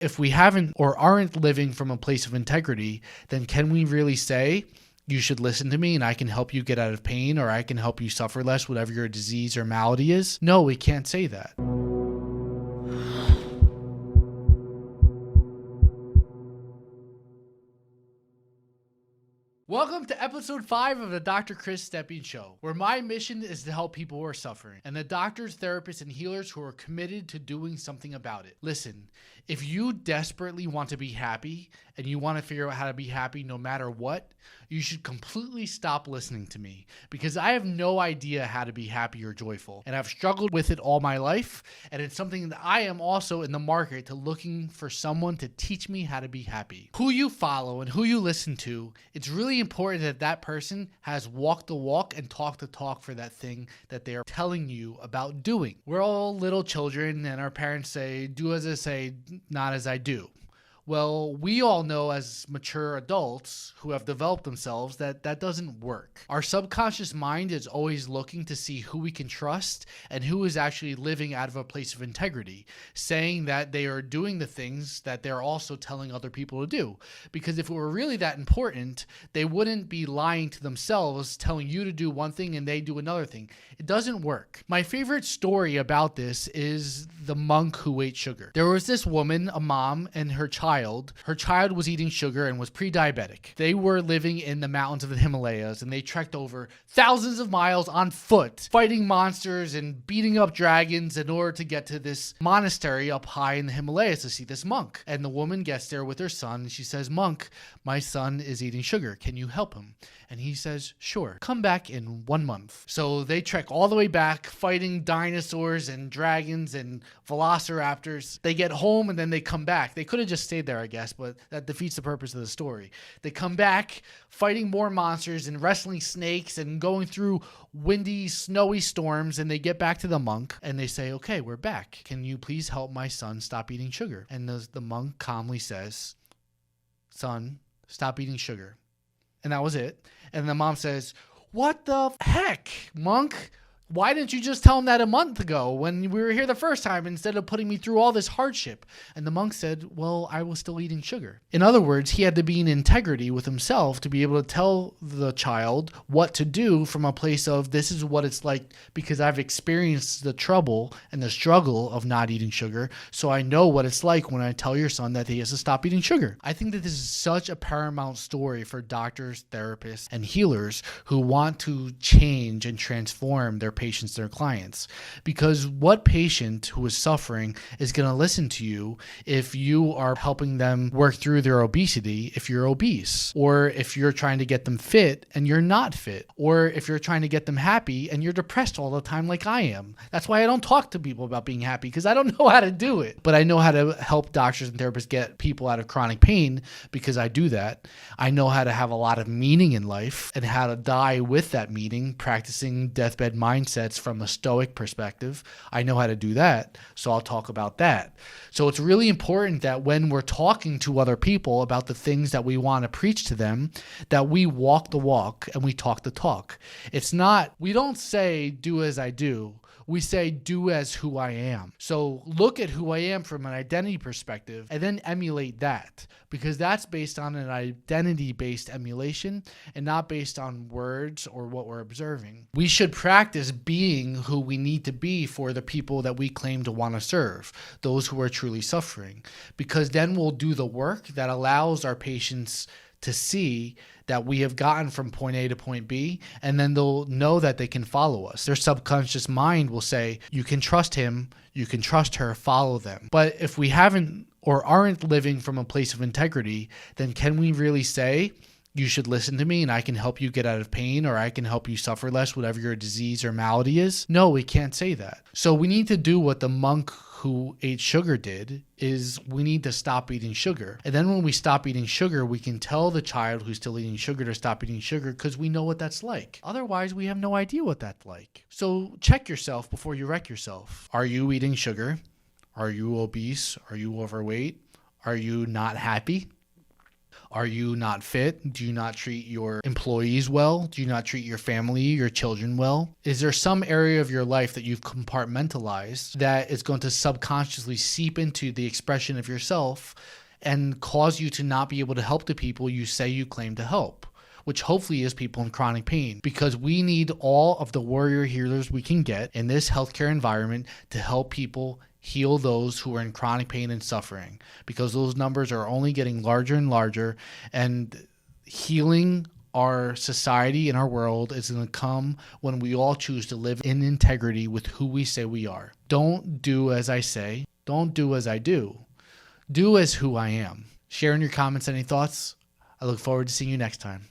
if we haven't or aren't living from a place of integrity, then can we really say, you should listen to me and I can help you get out of pain, or I can help you suffer less, whatever your disease or malady is? No, we can't say that. Welcome to episode 5 of the Dr. Chris Stepien Show, where my mission is to help people who are suffering and the doctors, therapists, and healers who are committed to doing something about it. Listen, if you desperately want to be happy and you want to figure out how to be happy no matter what, you should completely stop listening to me, because I have no idea how to be happy or joyful, and I've struggled with it all my life, and it's something that I am also in the market to looking for someone to teach me how to be happy. Who you follow and who you listen to, it's really important that that person has walked the walk and talked the talk for that thing that they're telling you about doing. We're all little children and our parents say, do as I say, not as I do. Well, we all know as mature adults who have developed themselves that that doesn't work. Our subconscious mind is always looking to see who we can trust and who is actually living out of a place of integrity, saying that they are doing the things that they're also telling other people to do. Because if it were really that important, they wouldn't be lying to themselves, telling you to do one thing and they do another thing. It doesn't work. My favorite story about this is the monk who ate sugar. There was this woman, a mom, and her child. Her child was eating sugar and was pre-diabetic. They were living in the mountains of the Himalayas, and they trekked over thousands of miles on foot, fighting monsters and beating up dragons in order to get to this monastery up high in the Himalayas to see this monk. And the woman gets there with her son, and she says, "Monk, my son is eating sugar. Can you help him?" And he says, "Sure. Come back in 1 month." So they trek all the way back, fighting dinosaurs and dragons and velociraptors. They get home and then they come back. They could have just stayed there, I guess, but that defeats the purpose of the story. They come back, fighting more monsters and wrestling snakes and going through windy, snowy storms, and they get back to the monk and they say, "Okay, we're back. Can you please help my son stop eating sugar?" And the monk calmly says, "Son, stop eating sugar." And that was it. And the mom says, "What the heck, monk? Why didn't you just tell him that a month ago when we were here the first time instead of putting me through all this hardship?" And the monk said, "Well, I was still eating sugar." In other words, he had to be in integrity with himself to be able to tell the child what to do from a place of, this is what it's like because I've experienced the trouble and the struggle of not eating sugar. So I know what it's like when I tell your son that he has to stop eating sugar. I think that this is such a paramount story for doctors, therapists, and healers who want to change and transform their patients, their clients, because what patient who is suffering is going to listen to you if you are helping them work through their obesity, if you're obese, or if you're trying to get them fit and you're not fit, or if you're trying to get them happy and you're depressed all the time like I am. That's why I don't talk to people about being happy, because I don't know how to do it, but I know how to help doctors and therapists get people out of chronic pain because I do that. I know how to have a lot of meaning in life and how to die with that meaning, practicing deathbed mindsets from a stoic perspective. I know how to do that, so I'll talk about that. So it's really important that when we're talking to other people about the things that we want to preach to them, that we walk the walk and we talk the talk. It's not, we don't say, "Do as I do." We say, "Do as who I am." So look at who I am from an identity perspective and then emulate that, because that's based on an identity-based emulation and not based on words or what we're observing. We should practice being who we need to be for the people that we claim to want to serve, those who are truly suffering, because then we'll do the work that allows our patients to see that we have gotten from point A to point B, and then they'll know that they can follow us. Their subconscious mind will say, "You can trust him, you can trust her, follow them." But if we haven't or aren't living from a place of integrity, then can we really say, "You should listen to me and I can help you get out of pain, or I can help you suffer less, whatever your disease or malady is"? No, we can't say that. So we need to do what the monk who ate sugar did, is we need to stop eating sugar. And then when we stop eating sugar, we can tell the child who's still eating sugar to stop eating sugar, because we know what that's like. Otherwise, we have no idea what that's like. So check yourself before you wreck yourself. Are you eating sugar? Are you obese? Are you overweight? Are you not happy? Are you not fit? Do you not treat your employees well? Do you not treat your family, your children well? Is there some area of your life that you've compartmentalized that is going to subconsciously seep into the expression of yourself and cause you to not be able to help the people you say you claim to help? Which hopefully is people in chronic pain, because we need all of the warrior healers we can get in this healthcare environment to help people heal those who are in chronic pain and suffering, because those numbers are only getting larger and larger, and healing our society and our world is going to come when we all choose to live in integrity with who we say we are. Don't do as I say. Don't do as I do. Do as who I am. Share in your comments any thoughts. I look forward to seeing you next time.